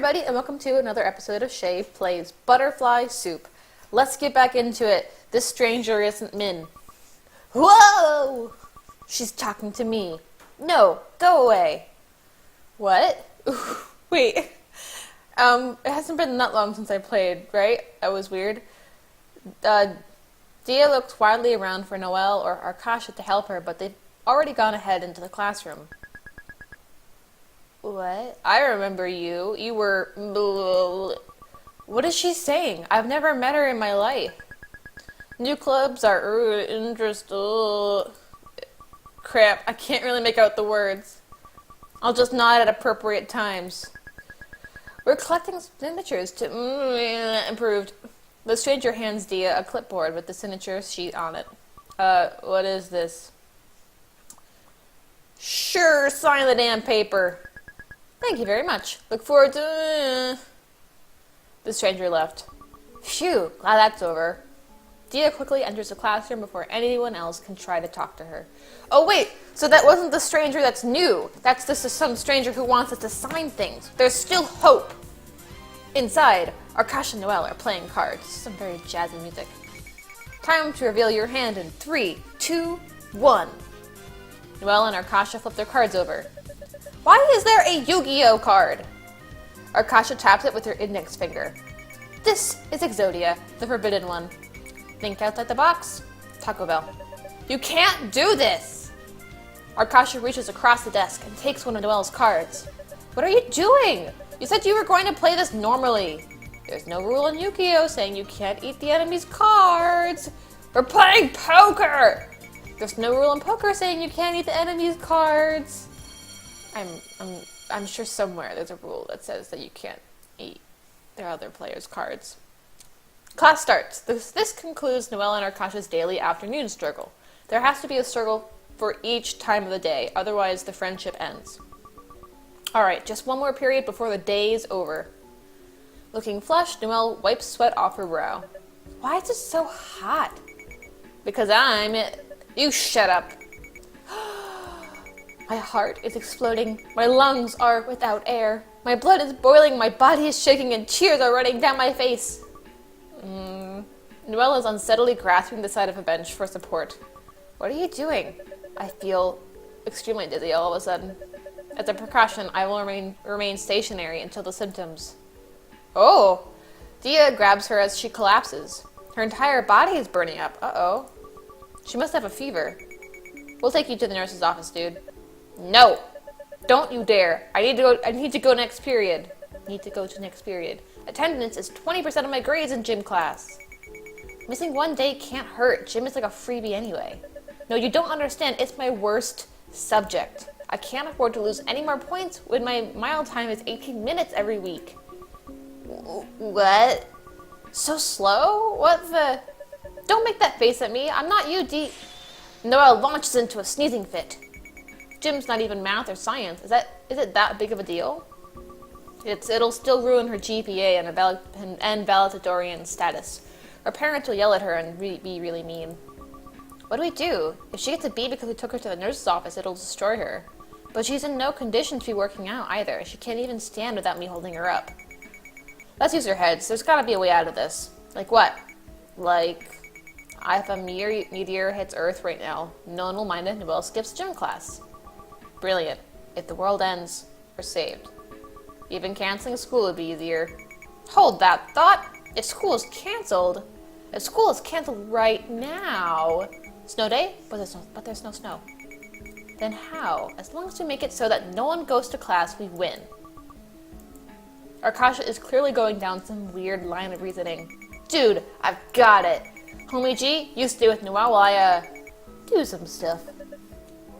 everybody, and welcome to another episode of Shai Plays Butterfly Soup. Let's get back into it. This stranger isn't Min. Whoa! She's talking to me. No, go away. What? Wait. It hasn't been that long since I played, right? That was weird. Dia looks wildly around for Noelle or Arkasha to help her, but they've already gone ahead into the classroom. What? I remember you. You were... What is she saying? I've never met her in my life. New clubs are interesting. Crap, I can't really make out the words. I'll just nod at appropriate times. We're collecting signatures to... Improved. The stranger hands Dia a clipboard with the signature sheet on it. What is this? Sure, sign the damn paper. Thank you very much. Look forward to... The stranger left. Phew, glad that's over. Dia quickly enters the classroom before anyone else can try to talk to her. Oh wait, so that wasn't the stranger that's new. That's just some stranger who wants us to sign things. There's still hope. Inside, Arkasha and Noelle are playing cards. Some very jazzy music. Time to reveal your hand in 3, 2, 1. Noelle and Arkasha flip their cards over. Why is there a Yu-Gi-Oh card? Arkasha taps it with her index finger. This is Exodia, the forbidden one. Think outside the box. Taco Bell. You can't do this! Arkasha reaches across the desk and takes one of Noelle's cards. What are you doing? You said you were going to play this normally. There's no rule in Yu-Gi-Oh saying you can't eat the enemy's cards. We're playing poker! There's no rule in poker saying you can't eat the enemy's cards. I'm sure somewhere there's a rule that says that you can't eat their other players' cards. Class starts. This concludes Noelle and Arkasha's daily afternoon struggle. There has to be a struggle for each time of the day, otherwise the friendship ends. Alright, just one more period before the day is over. Looking flushed, Noelle wipes sweat off her brow. Why is it so hot? Because I'm it. You shut up. My heart is exploding. My lungs are without air. My blood is boiling. My body is shaking and tears are running down my face. Noelle is unsteadily grasping the side of a bench for support. What are you doing? I feel extremely dizzy all of a sudden. As a precaution, I will remain stationary until the symptoms. Oh! Dia grabs her as she collapses. Her entire body is burning up. Uh-oh. She must have a fever. We'll take you to the nurse's office, dude. No! Don't you dare. I need to go next period. Need to go to next period. Attendance is 20% of my grades in gym class. Missing one day can't hurt. Gym is like a freebie anyway. No, you don't understand. It's my worst subject. I can't afford to lose any more points when my mile time is 18 minutes every week. What? So slow? What the... Don't make that face at me. I'm not you, Noelle launches into a sneezing fit. Gym's not even math or science. Is it that big of a deal? It'll still ruin her GPA and valedictorian status. Her parents will yell at her and be really mean. What do we do? If she gets a B because we took her to the nurse's office, it'll destroy her. But she's in no condition to be working out either. She can't even stand without me holding her up. Let's use our heads. There's gotta be a way out of this. Like what? Like... If a meteor hits Earth right now, no one will mind it and Noelle skips gym class. Brilliant. If the world ends, we're saved. Even canceling school would be easier. Hold that thought! If school is canceled right now... Snow day? But there's no snow. Then how? As long as we make it so that no one goes to class, we win. Arkasha is clearly going down some weird line of reasoning. Dude, I've got it! Homie G, you stay with Noelle while I, do some stuff.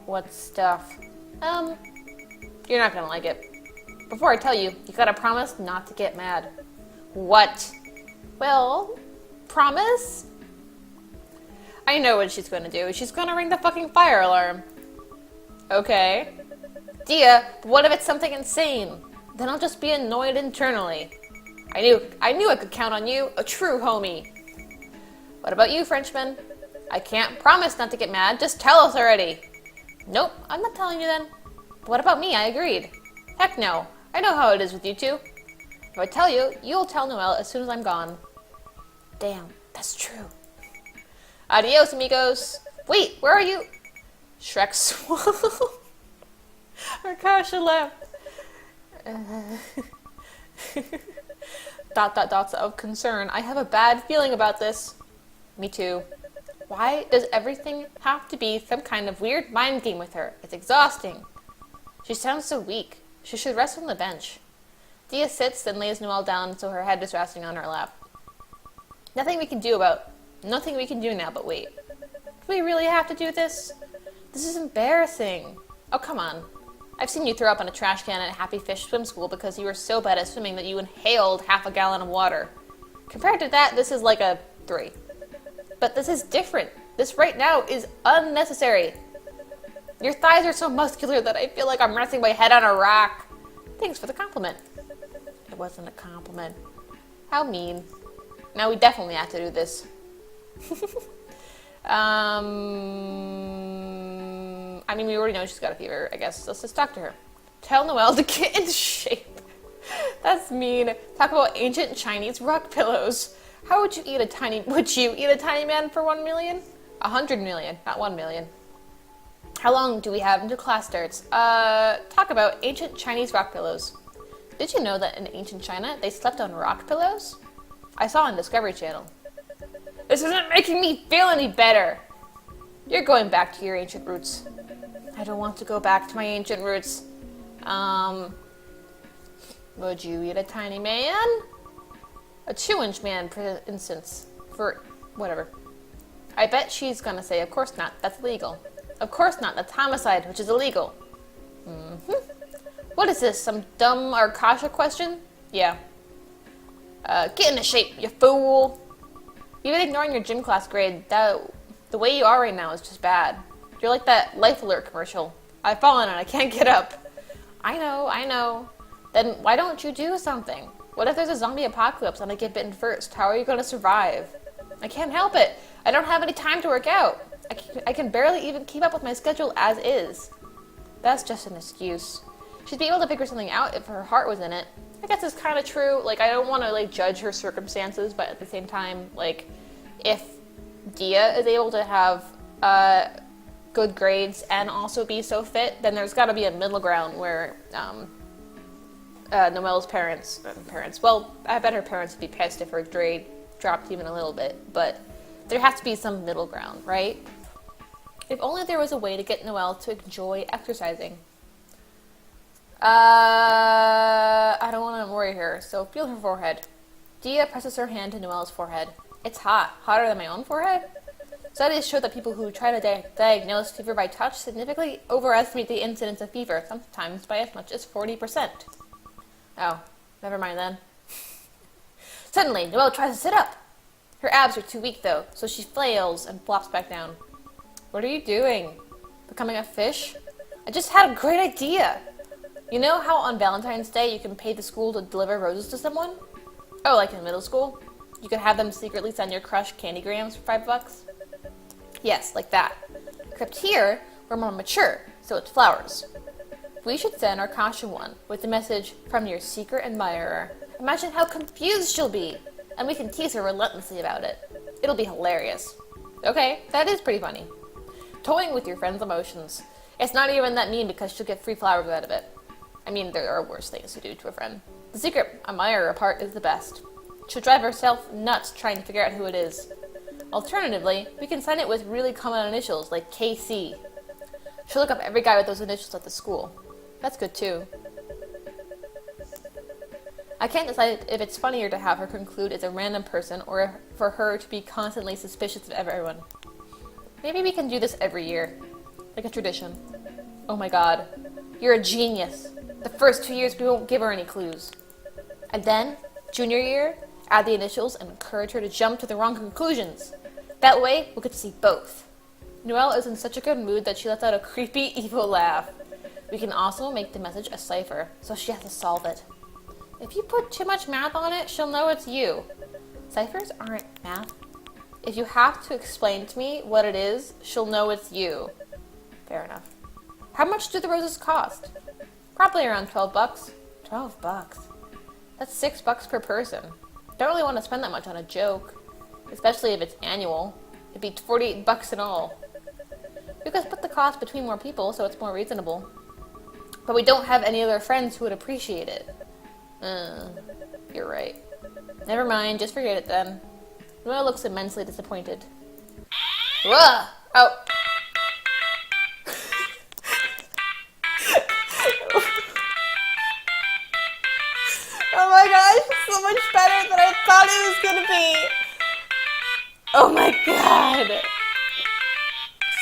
What stuff? You're not gonna like it. Before I tell you, you gotta promise not to get mad. What? Well, promise? I know what she's gonna do. She's gonna ring the fucking fire alarm. Okay. Dia, what if it's something insane? Then I'll just be annoyed internally. I knew I could count on you, a true homie. What about you, Frenchman? I can't promise not to get mad. Just tell us already. Nope, I'm not telling you then. What about me? I agreed. Heck no. I know how it is with you two. If I tell you, you'll tell Noelle as soon as I'm gone. Damn, that's true. Adios, amigos. Wait, where are you? Shrek swallowed. Arkasha left. Dots of concern. I have a bad feeling about this. Me too. Why does everything have to be some kind of weird mind game with her? It's exhausting. She sounds so weak. She should rest on the bench. Dia sits and lays Noelle down so her head is resting on her lap. Nothing we can do now but wait. Do we really have to do this? This is embarrassing. Oh, come on. I've seen you throw up on a trash can at Happy Fish Swim School because you were so bad at swimming that you inhaled half a gallon of water. Compared to that, this is like a 3. But this is different. This right now is unnecessary. Your thighs are so muscular that I feel like I'm resting my head on a rock. Thanks for the compliment. It wasn't a compliment. How mean. Now we definitely have to do this. I mean, we already know she's got a fever, I guess. Let's just talk to her. Tell Noelle to get in shape. That's mean. Talk about ancient Chinese rock pillows. How would you eat a tiny man for 1 million? 100 million, not 1 million. How long do we have until class starts? Talk about ancient Chinese rock pillows. Did you know that in ancient China, they slept on rock pillows? I saw on Discovery Channel. This isn't making me feel any better. You're going back to your ancient roots. I don't want to go back to my ancient roots. Would you eat a tiny man? A 2-inch man, for instance. For whatever. I bet she's gonna say, of course not, that's illegal. Of course not, that's homicide, which is illegal. What is this, some dumb Arkasha question? Yeah. Get into shape, you fool. You've been ignoring your gym class grade. The way you are right now is just bad. You're like that Life Alert commercial. I've fallen and I can't get up. I know. Then why don't you do something? What if there's a zombie apocalypse and I get bitten first? How are you going to survive? I can't help it. I don't have any time to work out. I can barely even keep up with my schedule as is. That's just an excuse. She'd be able to figure something out if her heart was in it. I guess it's kind of true. Like, I don't want to, like, judge her circumstances, but at the same time, like, if Dia is able to have good grades and also be so fit, then there's got to be a middle ground where Noelle's parents, well, I bet her parents would be pissed if her grade dropped even a little bit, but there has to be some middle ground, right? If only there was a way to get Noelle to enjoy exercising. I don't want to worry her, so feel her forehead. Dia presses her hand to Noelle's forehead. It's hot. Hotter than my own forehead? Studies show that people who try to diagnose fever by touch significantly overestimate the incidence of fever, sometimes by as much as 40%. Oh, never mind then. Suddenly, Noelle tries to sit up. Her abs are too weak, though, so she flails and flops back down. What are you doing? Becoming a fish? I just had a great idea. You know how on Valentine's Day you can pay the school to deliver roses to someone? Oh, like in middle school? You could have them secretly send your crush candygrams for $5? Yes, like that. Except here, we're more mature, so it's flowers. We should send Arkasha one with the message, from your secret admirer. Imagine how confused she'll be, and we can tease her relentlessly about it. It'll be hilarious. Okay, that is pretty funny. Toying with your friend's emotions. It's not even that mean because she'll get free flowers out of it. I mean, there are worse things to do to a friend. The secret admirer part is the best. She'll drive herself nuts trying to figure out who it is. Alternatively, we can sign it with really common initials like KC. She'll look up every guy with those initials at the school. That's good too. I can't decide if it's funnier to have her conclude it's a random person or for her to be constantly suspicious of everyone. Maybe we can do this every year, like a tradition. Oh my god, you're a genius. The first 2 years we won't give her any clues. And then, junior year, add the initials and encourage her to jump to the wrong conclusions. That way, we'll get to see both. Noelle is in such a good mood that she lets out a creepy, evil laugh. We can also make the message a cipher, so she has to solve it. If you put too much math on it, she'll know it's you. Ciphers aren't math. If you have to explain to me what it is, she'll know it's you. Fair enough. How much do the roses cost? Probably around $12. $12? That's $6 per person. Don't really want to spend that much on a joke. Especially if it's annual. It'd be $48 in all. You could split the cost between more people, so it's more reasonable. But we don't have any other friends who would appreciate it. You're right. Never mind, just forget it then. Noelle looks immensely disappointed. Whoa! Oh. Oh my gosh, it's so much better than I thought it was gonna be. Oh my god.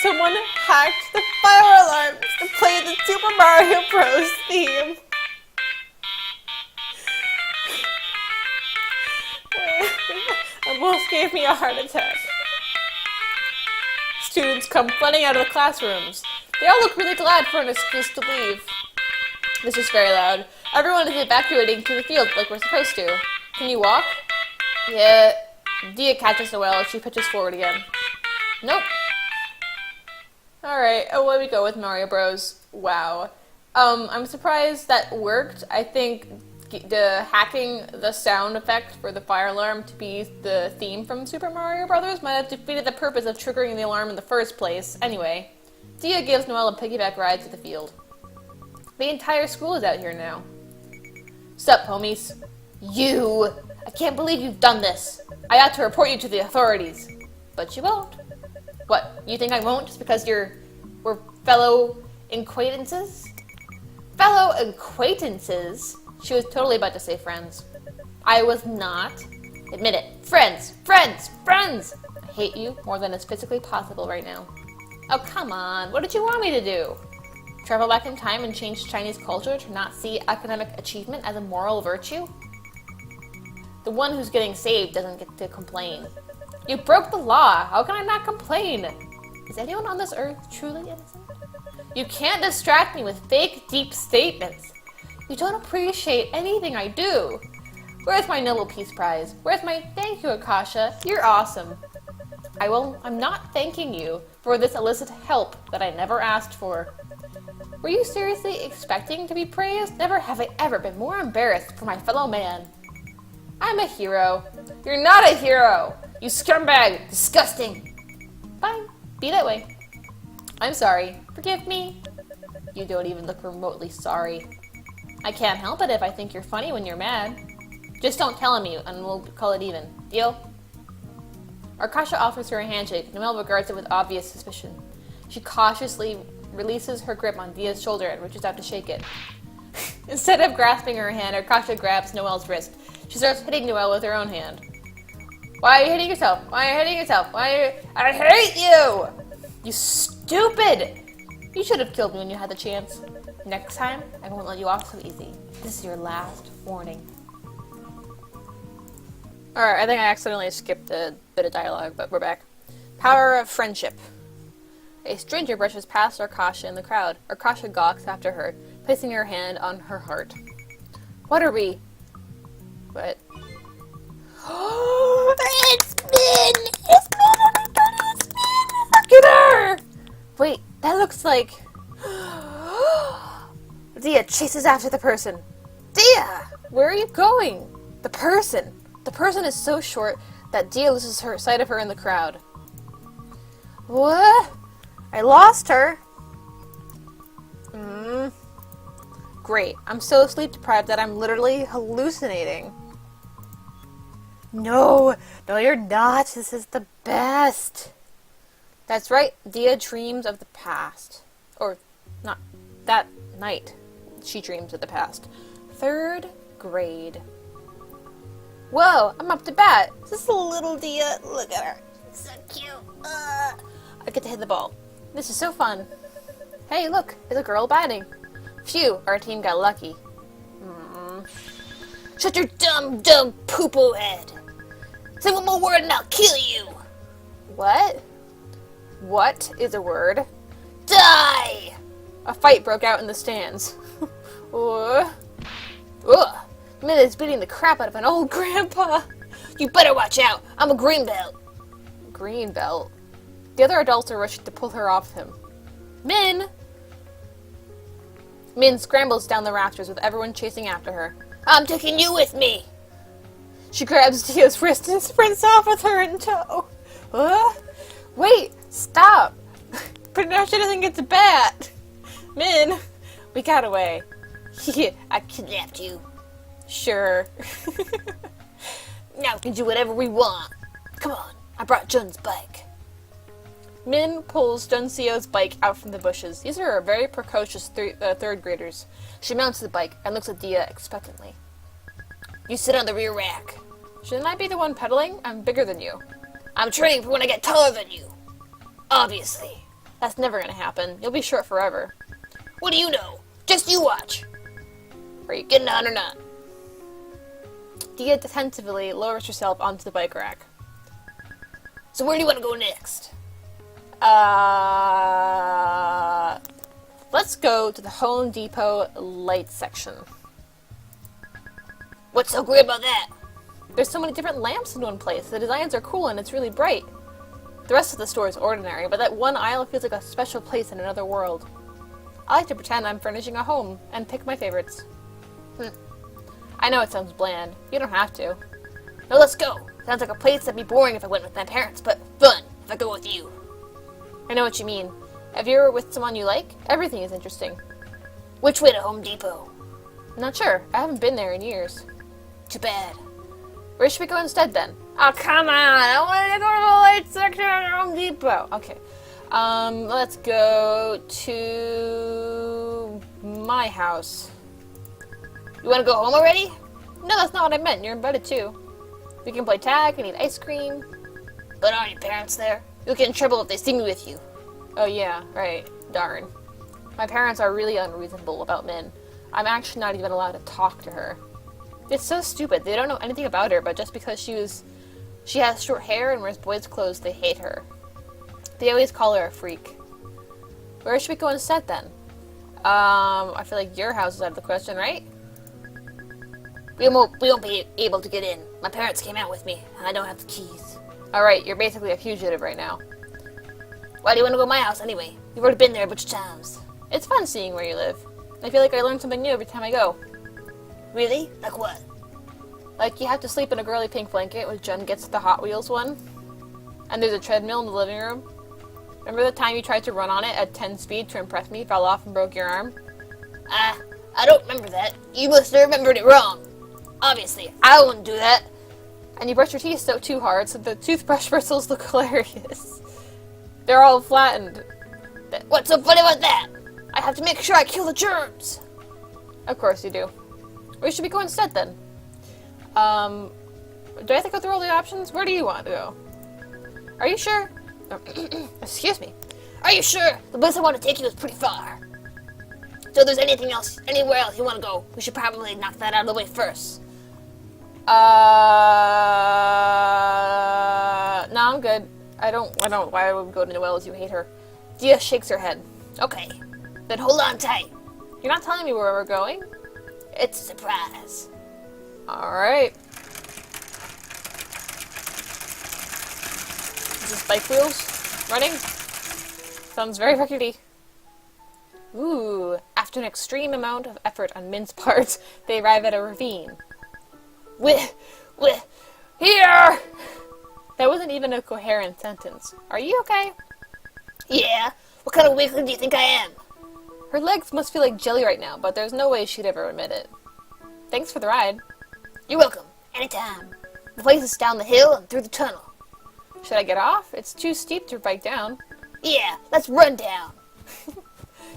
Someone hacked the fire alarms to play the Super Mario Bros. Theme. Almost gave me a heart attack. Students come flooding out of the classrooms. They all look really glad for an excuse to leave. This is very loud. Everyone is evacuating to the field like we're supposed to. Can you walk? Yeah. Dia catches Noelle as she pitches forward again. Nope. Alright, away we go with Mario Bros. Wow. I'm surprised that worked. I think the hacking the sound effect for the fire alarm to be the theme from Super Mario Bros. Might have defeated the purpose of triggering the alarm in the first place. Anyway, Dia gives Noelle a piggyback ride to the field. The entire school is out here now. Sup, homies? You! I can't believe you've done this! I ought to report you to the authorities. But you won't. What, you think I won't just because we're fellow acquaintances? Fellow acquaintances? She was totally about to say friends. I was not. Admit it. Friends! Friends! Friends! I hate you more than is physically possible right now. Oh, come on. What did you want me to do? Travel back in time and change Chinese culture to not see academic achievement as a moral virtue? The one who's getting saved doesn't get to complain. You broke the law. How can I not complain? Is anyone on this earth truly innocent? You can't distract me with fake, deep statements. You don't appreciate anything I do. Where's my Nobel Peace Prize? Where's my thank you, Akasha? You're awesome. I'm not thanking you for this illicit help that I never asked for. Were you seriously expecting to be praised? Never have I ever been more embarrassed for my fellow man. I'm a hero. You're not a hero! You scumbag! Disgusting! Fine. Be that way. I'm sorry. Forgive me. You don't even look remotely sorry. I can't help it if I think you're funny when you're mad. Just don't tell me and we'll call it even. Deal? Arkasha offers her a handshake. Noelle regards it with obvious suspicion. She cautiously releases her grip on Dia's shoulder and reaches out to shake it. Instead of grasping her hand, Arkasha grabs Noelle's wrist. She starts hitting Noelle with her own hand. Why are you hitting yourself? Why are you hitting yourself? I hate you! You stupid! You should have killed me when you had the chance. Next time, I won't let you off so easy. This is your last warning. Alright, I think I accidentally skipped a bit of dialogue, but we're back. Power of friendship. A stranger brushes past Arkasha in the crowd. Arkasha gawks after her, placing her hand on her heart. What are we? What? Oh, it's Min! It's Min! Oh my god, it's Min! Look at her! Wait, that looks like... Dia chases after the person. Dia! Where are you going? The person. The person is so short that Dia loses sight of her in the crowd. What? I lost her. Great. I'm so sleep deprived that I'm literally hallucinating. No, you're not. This is the best. That's right. Dia dreams of the past. Or, not that night. She dreams of the past. 3rd grade. Whoa, I'm up to bat. This is a little Dia. Look at her. So cute. I get to hit the ball. This is so fun. Hey, look. It's a girl batting. Phew, our team got lucky. Shut your dumb poo-poo head. Say one more word and I'll kill you. What? What is a word? Die! A fight broke out in the stands. Ugh. Min is beating the crap out of an old grandpa. You better watch out. I'm a green belt. Green belt? The other adults are rushing to pull her off him. Min! Min scrambles down the rafters with everyone chasing after her. I'm taking you with me. She grabs Dia's wrist and sprints off with her in tow. Wait, stop. But now she doesn't get to bat. Min, we got away. I kidnapped you. Sure. Now we can do whatever we want. Come on, I brought Jun's bike. Min pulls Junseo's bike out from the bushes. These are very precocious third graders. She mounts the bike and looks at Dia expectantly. You sit on the rear rack. Shouldn't I be the one pedaling? I'm bigger than you. I'm training for when I get taller than you. Obviously. That's never gonna happen. You'll be short forever. What do you know? Just you watch. Are you getting on or not? Dia tentatively lowers herself onto the bike rack. So where do you want to go next? Let's go to the Home Depot light section. What's so great about that? There's so many different lamps in one place. The designs are cool and it's really bright. The rest of the store is ordinary, but that one aisle feels like a special place in another world. I like to pretend I'm furnishing a home and pick my favorites. I know it sounds bland. You don't have to. No, let's go. Sounds like a place that'd be boring if I went with my parents, but fun if I go with you. I know what you mean. If you're with someone you like, everything is interesting. Which way to Home Depot? I'm not sure. I haven't been there in years. Too bad. Where should we go instead then? Oh, come on! I want to go to the light section at Home Depot. Okay. Let's go to my house. You want to go home already? No, that's not what I meant. You're invited too. We can play tag and eat ice cream. But aren't your parents there? You'll get in trouble if they see me with you. Oh yeah, right. Darn. My parents are really unreasonable about Min. I'm actually not even allowed to talk to her. It's so stupid. They don't know anything about her, but just because she has short hair and wears boys' clothes, they hate her. They always call her a freak. Where should we go instead then? I feel like your house is out of the question, right? We won't be able to get in. My parents came out with me, and I don't have the keys. Alright, you're basically a fugitive right now. Why do you want to go to my house anyway? You've already been there a bunch of times. It's fun seeing where you live. I feel like I learn something new every time I go. Really? Like what? Like you have to sleep in a girly pink blanket when Jen gets the Hot Wheels one. And there's a treadmill in the living room. Remember the time you tried to run on it at 10 speed to impress me, fell off and broke your arm? I don't remember that. You must have remembered it wrong. Obviously, I wouldn't do that. And you brush your teeth so too hard, so the toothbrush bristles look hilarious. They're all flattened. What's so funny about that? I have to make sure I kill the germs. Of course you do. Where should we go instead then? Do I have to go through all the options? Where do you want to go? Are you sure? Excuse me. Are you sure? The place I want to take you is pretty far. So if there's anywhere else you want to go, we should probably knock that out of the way first. No, I'm good. I don't, why would we go to Noelle's? You hate her. Dia shakes her head. Okay, then hold on tight. You're not telling me where we're going? It's a surprise. Alright. Is this bike wheels running? Sounds very rickety. Ooh, after an extreme amount of effort on Min's part, they arrive at a ravine. We're here! That wasn't even a coherent sentence. Are you okay? Yeah. What kind of weakling do you think I am? Her legs must feel like jelly right now, but there's no way she'd ever admit it. Thanks for the ride. You're welcome. Anytime. The place is down the hill and through the tunnel. Should I get off? It's too steep to bike down. Yeah, let's run down.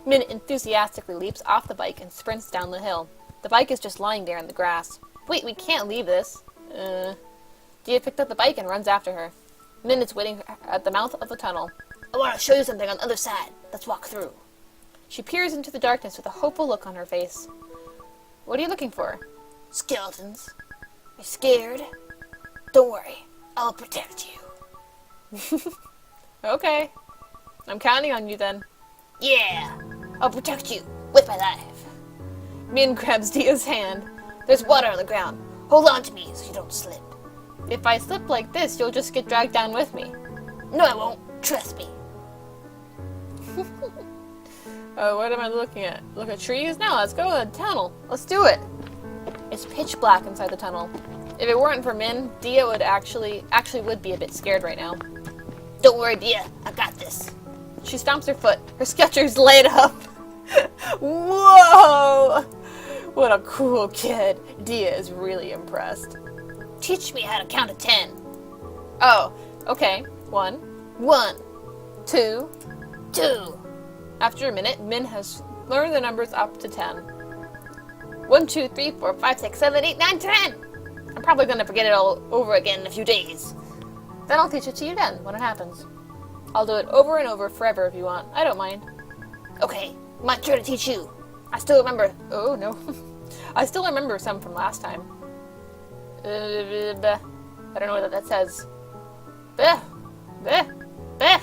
Min enthusiastically leaps off the bike and sprints down the hill. The bike is just lying there in the grass. Wait, we can't leave this. Dia picked up the bike and runs after her. Min is waiting at the mouth of the tunnel. I want to show you something on the other side. Let's walk through. She peers into the darkness with a hopeful look on her face. What are you looking for? Skeletons. You scared? Don't worry. I'll protect you. Okay. I'm counting on you then. Yeah. I'll protect you with my life. Min grabs Dia's hand. There's water on the ground. Hold on to me so you don't slip. If I slip like this, you'll just get dragged down with me. No, I won't. Trust me. What am I looking at? Look at trees? No, let's go to the tunnel. Let's do it. It's pitch black inside the tunnel. If it weren't for Min, Dia would actually would be a bit scared right now. Don't worry, Dia. I got this. She stomps her foot. Her Skechers laid up. Whoa! What a cool kid. Dia is really impressed. Teach me how to count to 10. Oh, okay. 1, 1, 2. 2. After a minute, Min has learned the numbers up to 10. 1, 2, 3, 4, 5, 6, 7, 8, 9, 10. I'm probably going to forget it all over again in a few days. Then I'll teach it to you then, when it happens. I'll do it over and over forever if you want. I don't mind. Okay, my turn to teach you. I still remember... Oh, no. I still remember some from last time. I don't know what that says. Bleh. Bleh. Bleh.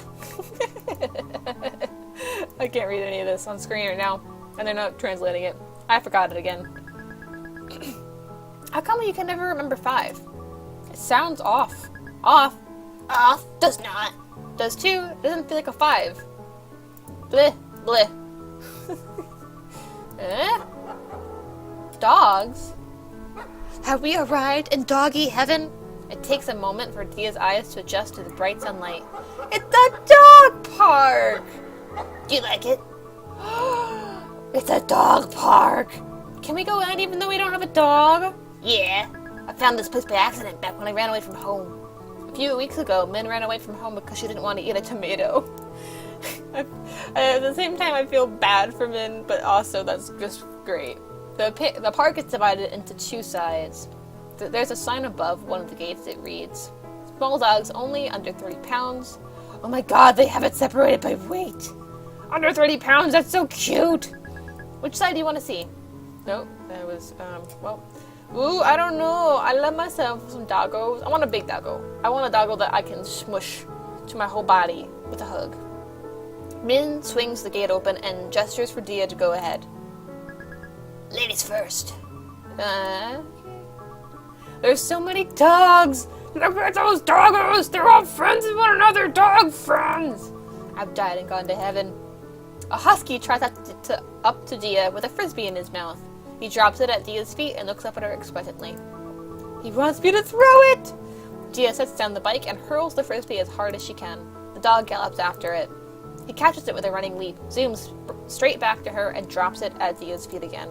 I can't read any of this on screen right now, and they're not translating it. I forgot it again. How come you can never remember 5? It sounds off. Off. Off does not. Does 2. Doesn't feel like a 5. Bleh. Bleh. Eh? Dogs? Have we arrived in doggy heaven? It takes a moment for Dia's eyes to adjust to the bright sunlight. It's a dog park! Do you like it? It's a dog park! Can we go in even though we don't have a dog? Yeah. I found this place by accident back when I ran away from home. A few weeks ago, Min ran away from home because she didn't want to eat a tomato. At the same time, I feel bad for Min, but also that's just great. The park is divided into 2 sides. There's a sign above one of the gates that reads, "Small dogs only under 30 pounds." Oh my god, they have it separated by weight. Under 30 pounds, that's so cute. Which side do you want to see? Nope, that was, well. Ooh, I don't know. I love myself some doggos. I want a big doggo. I want a doggo that I can smush to my whole body with a hug. Min swings the gate open and gestures for Dia to go ahead. Ladies first. There's so many dogs! Look at those doggos! They're all friends with one another! Dog friends! I've died and gone to heaven. A husky tries up to Dia with a frisbee in his mouth. He drops it at Dia's feet and looks up at her expectantly. He wants me to throw it! Dia sets down the bike and hurls the frisbee as hard as she can. The dog gallops after it. He catches it with a running leap, zooms straight back to her, and drops it at Dia's feet again.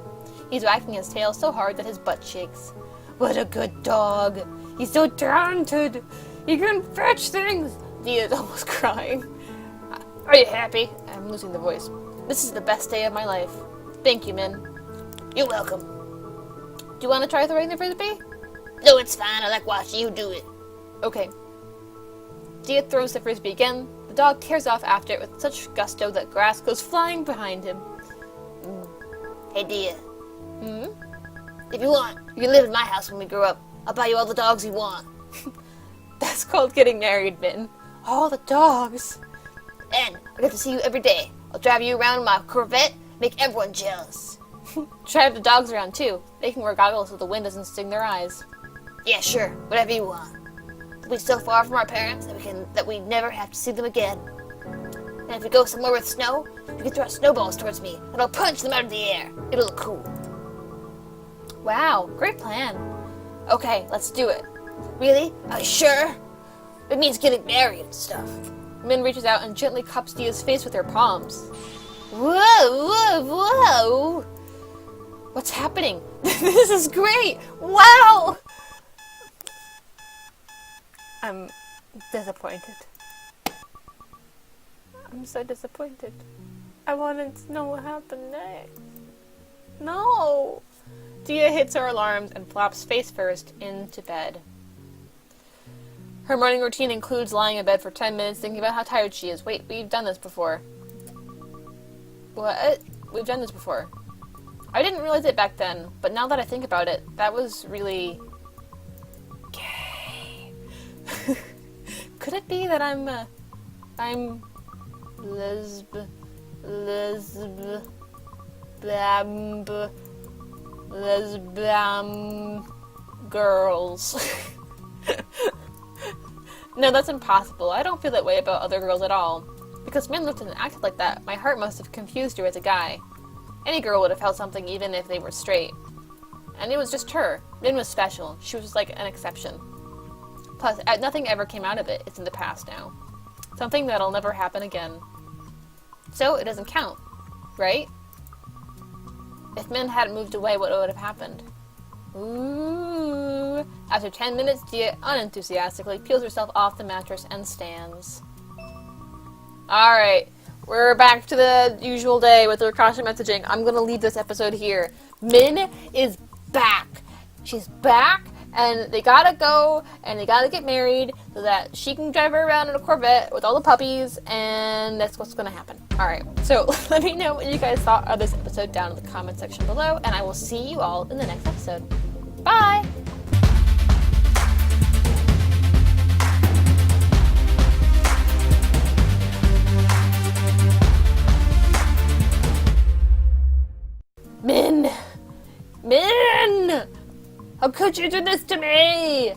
He's wagging his tail so hard that his butt shakes. What a good dog! He's so talented! He can fetch things! Dia's almost crying. Are you happy? I'm losing the voice. This is the best day of my life. Thank you, Min. You're welcome. Do you want to try throwing the frisbee? No, it's fine. I like watching you do it. Okay. Dia throws the frisbee again. The dog tears off after it with such gusto that grass goes flying behind him. Hey, Dia. Hmm? If you want, you can live in my house when we grow up. I'll buy you all the dogs you want. That's called getting married, Min. All the dogs. And I get to see you every day. I'll drive you around in my Corvette, make everyone jealous. Drive the dogs around, too. They can wear goggles so the wind doesn't sting their eyes. Yeah, sure. Whatever you want. We'll be so far from our parents that we never have to see them again. And if we go somewhere with snow, you can throw snowballs towards me, and I'll punch them out of the air. It'll look cool. Wow, great plan. Okay, let's do it. Really? Are you sure? It means getting married and stuff. Min reaches out and gently cups Dia's face with her palms. Whoa, whoa, whoa! What's happening? This is great! Wow! I'm disappointed. I'm so disappointed. I wanted to know what happened next. No! Dia hits her alarms and flops face first into bed. Her morning routine includes lying in bed for 10 minutes thinking about how tired she is. Wait, we've done this before. What? We've done this before. I didn't realize it back then, but now that I think about it, that was really gay. Could it be that I'm lesbian girls? No, that's impossible. I don't feel that way about other girls at all. Because Min looked and acted like that, my heart must have confused her as a guy. Any girl would have felt something even if they were straight. And it was just her. Min was special. She was like an exception. Plus, nothing ever came out of it. It's in the past now. Something that'll never happen again. So, it doesn't count. Right? If Min hadn't moved away, what would have happened? Ooh. After 10 minutes, Dia unenthusiastically peels herself off the mattress and stands. Alright. We're back to the usual day with the constant messaging. I'm gonna leave this episode here. Min is back. She's back, and they gotta go, and they gotta get married so that she can drive her around in a Corvette with all the puppies, and that's what's gonna happen. Alright, so let me know what you guys thought of this episode down in the comment section below, and I will see you all in the next episode. Bye! Min! Min! How could you do this to me?